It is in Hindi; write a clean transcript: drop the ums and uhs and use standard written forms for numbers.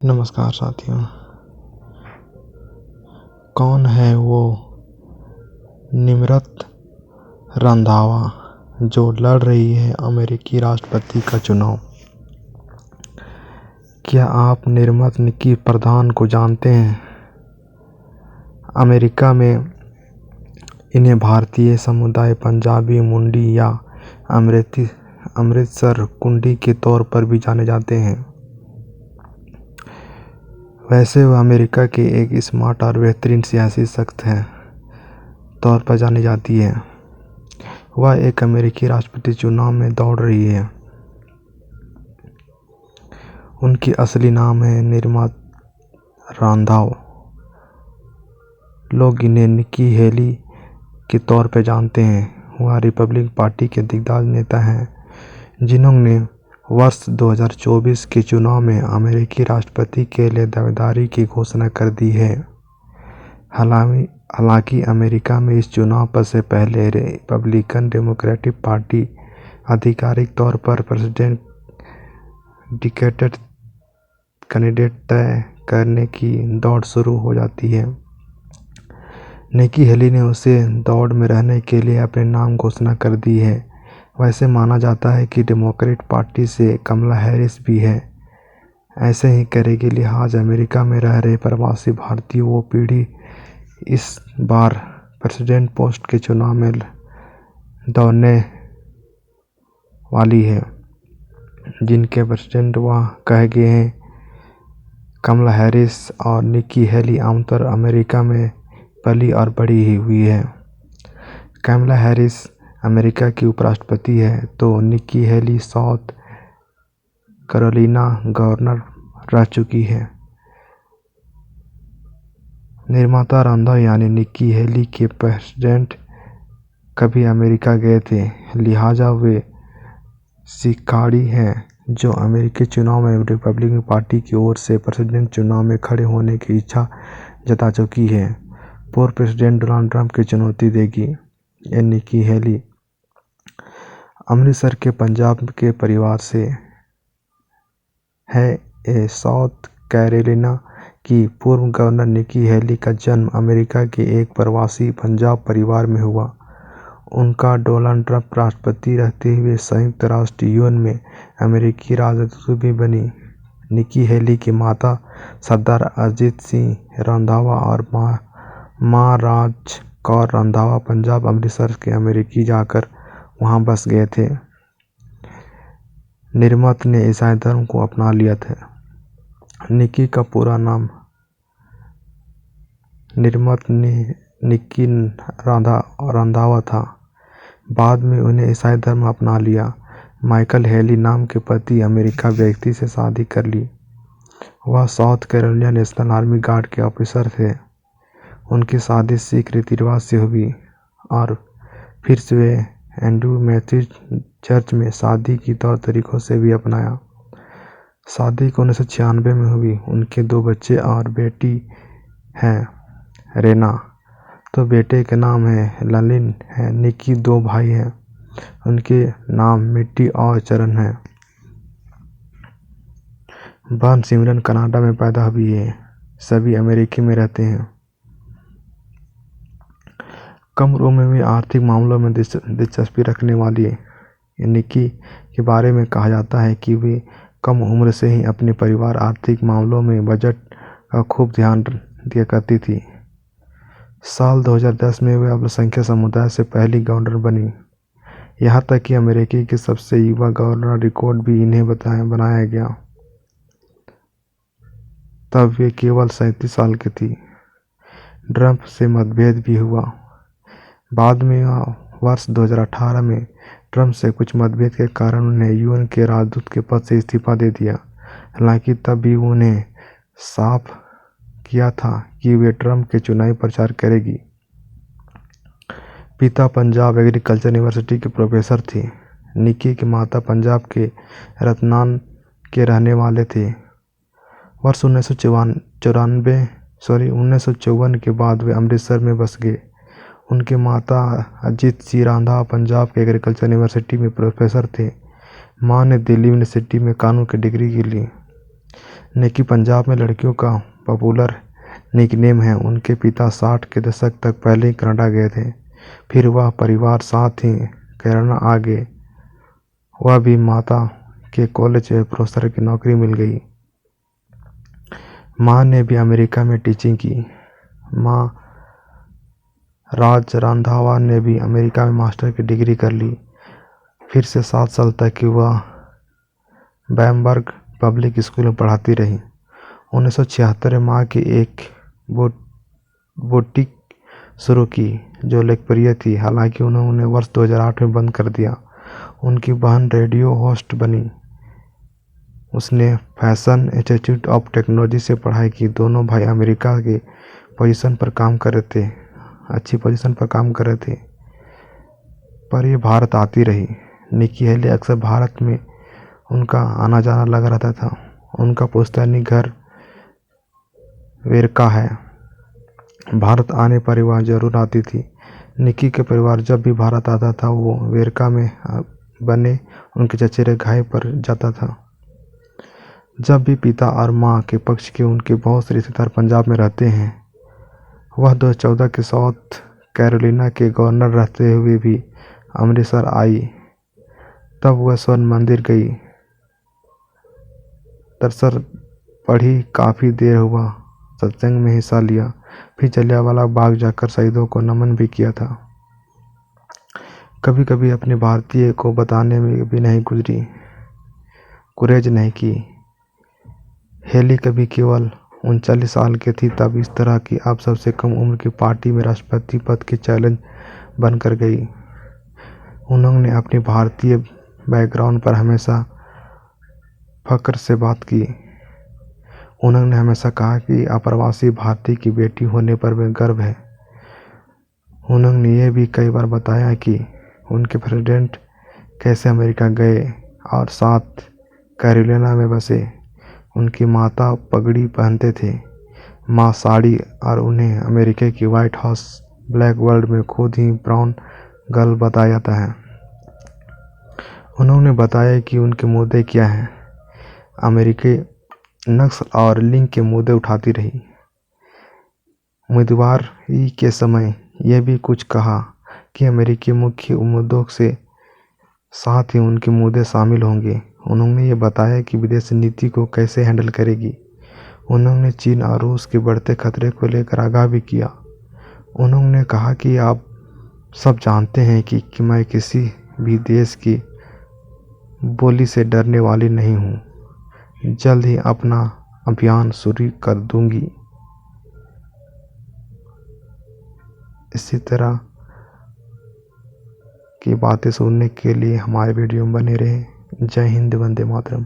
नमस्कार साथियों। कौन है वो निमृत रंधावा जो लड़ रही है अमेरिकी राष्ट्रपति का चुनाव? क्या आप निर्मत निकी प्रधान को जानते हैं? अमेरिका में इन्हें भारतीय समुदाय पंजाबी मुंडी या अमृतसर कुंडी के तौर पर भी जाने जाते हैं। वैसे वह अमेरिका के एक स्मार्ट और बेहतरीन सियासी शख्स हैं तौर पर जानी जाती है। वह एक अमेरिकी राष्ट्रपति चुनाव में दौड़ रही है। उनकी असली नाम है निर्मत रंधावा। लोग इन्हें निकी हेली के तौर पर जानते हैं। वह रिपब्लिकन पार्टी के दिग्गज नेता हैं जिन्होंने वर्ष 2024 के चुनाव में अमेरिकी राष्ट्रपति के लिए दावेदारी की घोषणा कर दी है। हालांकि अमेरिका में इस चुनाव से पहले रिपब्लिकन डेमोक्रेटिक पार्टी आधिकारिक तौर पर प्रेसिडेंट कैंडिडेट तय करने की दौड़ शुरू हो जाती है। निकी हेली ने उसे दौड़ में रहने के लिए अपने नाम घोषणा कर दी है। वैसे माना जाता है कि डेमोक्रेट पार्टी से कमला हैरिस भी है। ऐसे ही करेगी लिहाज अमेरिका में रह रहे प्रवासी भारतीय वो पीढ़ी इस बार प्रेसिडेंट पोस्ट के चुनाव में दौड़ने वाली है, जिनके प्रेसिडेंट वह कहे गए हैं। कमला हैरिस और निकी हेली आमतौर अमेरिका में पली और बड़ी हुई है। कमला हैरिस अमेरिका की उपराष्ट्रपति है तो Nikki Haley South Carolina governor रह चुकी है। निर्मता रंधावा यानी निकी हेली के प्रेसिडेंट कभी अमेरिका गए थे, लिहाजा वे शिकाड़ी हैं जो अमेरिकी चुनाव में रिपब्लिकन पार्टी की ओर से प्रेसिडेंट चुनाव में खड़े होने की इच्छा जता चुकी है। पूर्व प्रेसिडेंट डोनाल्ड ट्रंप की चुनौती देगी ये निकी हेली। अमृतसर के पंजाब के परिवार से है। साउथ कैरोलिना की पूर्व गवर्नर निकी हेली का जन्म अमेरिका के एक प्रवासी पंजाब परिवार में हुआ। उनका डोनाल्ड ट्रंप राष्ट्रपति रहते हुए संयुक्त राष्ट्र यूएन में अमेरिकी राजदूत भी बनी। निकी हेली की माता सरदार अजीत सिंह रंधावा और मां राज कौर रंधावा पंजाब अमृतसर के अमेरिकी जाकर वहां बस गए थे। निर्मत ने ईसाई धर्म को अपना लिया था। निकी का पूरा नाम निर्मत निकी रंधावा था। बाद में उन्हें ईसाई धर्म अपना लिया। माइकल हेली नाम के पति अमेरिका व्यक्ति से शादी कर ली। वह south Carolina national army guard के ऑफिसर थे। उनकी शादी सिख रीति रिवाज से हुई और फिर से वे एंड्रू मैथ्यू चर्च में शादी की तौर तरीकों से भी अपनाया। शादी 1996 में हुई। उनके 2 बच्चे और बेटी हैं, रेना। तो बेटे के नाम है ललिन है। निकी 2 भाई हैं, उनके नाम मिट्टी और चरण हैं। बहन सिमरन कनाडा में पैदा हुई है। सभी अमेरिकी में रहते हैं। कम उम्र में भी आर्थिक मामलों में दिलचस्पी रखने वाली निकी के बारे में कहा जाता है कि वे कम उम्र से ही अपने परिवार आर्थिक मामलों में बजट का खूब ध्यान दिया करती थी। साल 2010 में वे अल्पसंख्यक समुदाय से पहली गवर्नर बनी। यहाँ तक कि अमेरिकी के सबसे युवा गवर्नर रिकॉर्ड भी इन्हें बनाया गया। तब वे केवल 37 साल की थी। ट्रंप से मतभेद भी हुआ। बाद में वर्ष 2018 में ट्रंप से कुछ मतभेद के कारण उन्हें यूएन के राजदूत के पद से इस्तीफा दे दिया। हालांकि तब भी उन्हें साफ किया था कि वे ट्रंप के चुनावी प्रचार करेगी। पिता पंजाब एग्रीकल्चर यूनिवर्सिटी के प्रोफेसर थे। निकी की माता पंजाब के रतलाम के रहने वाले थे। वर्ष 1954 के बाद वे अमृतसर में बस गए। उनके माता अजीत सिंह रंधावा पंजाब के एग्रीकल्चर यूनिवर्सिटी में प्रोफेसर थे। मां ने दिल्ली यूनिवर्सिटी में कानून की डिग्री की ली। निकी पंजाब में लड़कियों का पॉपुलर निकनेम है। उनके पिता 60 के दशक तक पहले ही कनाडा गए थे। फिर वह परिवार साथ ही कनाडा आ गए। वह भी माता के कॉलेज में प्रोफेसर की नौकरी मिल गई। माँ ने भी अमेरिका में टीचिंग की। माँ राज रंधावा ने भी अमेरिका में मास्टर की डिग्री कर ली। फिर से 7 साल तक की वह बैम्बर्ग पब्लिक स्कूल में पढ़ाती रही। 1976 में माँ की एक बुटीक शुरू की जो लोकप्रिय थी। हालांकि उन्होंने वर्ष 2008 में बंद कर दिया। उनकी बहन रेडियो होस्ट बनी। उसने फैशन इंस्टीट्यूट ऑफ टेक्नोलॉजी से पढ़ाई की। दोनों भाई अमेरिका के पोजीशन पर काम कर रहे थे, अच्छी पोजीशन पर काम कर रहे थे, पर ये भारत आती रही। निकी हेली अक्सर भारत में उनका आना जाना लगा रहता था। उनका पुश्तैनी घर वेरका है। भारत आने पर वह जरूर आती थी। निकी के परिवार जब भी भारत आता था वो वेरका में बने उनके चचेरे घाई पर जाता था। जब भी पिता और माँ के पक्ष के उनके बहुत से रिश्तेदार पंजाब में रहते हैं। वह 2014 के साउथ कैरोलिना के गवर्नर रहते हुए भी अमृतसर आई। तब वह स्वर्ण मंदिर गई, दरअसल पढ़ी, काफ़ी देर हुआ, सत्संग में हिस्सा लिया। फिर जलियांवाला बाग जाकर शहीदों को नमन भी किया था। कभी कभी अपने भारतीय को बताने में भी नहीं गुरेज नहीं की। हेली कभी केवल 39 साल की थी तब इस तरह की अब सबसे कम उम्र की पार्टी में राष्ट्रपति पद की चैलेंज बनकर गई। उन्होंने अपनी भारतीय बैकग्राउंड पर हमेशा फख्र से बात की। उन्होंने हमेशा कहा कि अप्रवासी भारतीय की बेटी होने पर वे गर्व है। उन्होंने ये भी कई बार बताया कि उनके प्रेसिडेंट कैसे अमेरिका गए और साउथ कैरोलिना में बसे। उनकी माता पगड़ी पहनते थे, माँ साड़ी, और उन्हें अमेरिका की व्हाइट हाउस ब्लैक वर्ल्ड में खुद ही ब्राउन गर्ल बताया जाता है। उन्होंने बताया कि उनके मुद्दे क्या हैं। अमेरिकी नस्ल और लिंग के मुद्दे उठाती रही। उम्मीदवारी के समय यह भी कुछ कहा कि अमेरिकी मुख्य मुद्दों से साथ ही उनके मुद्दे शामिल होंगे। उन्होंने ये बताया कि विदेश नीति को कैसे हैंडल करेगी। उन्होंने चीन और रूस के बढ़ते खतरे को लेकर आगाह भी किया। उन्होंने कहा कि आप सब जानते हैं कि मैं किसी भी देश की बोली से डरने वाली नहीं हूँ। जल्द ही अपना अभियान शुरू कर दूंगी। इसी तरह की बातें सुनने के लिए हमारे वीडियो में बने रहें। जय हिंद, वंदे मातरम।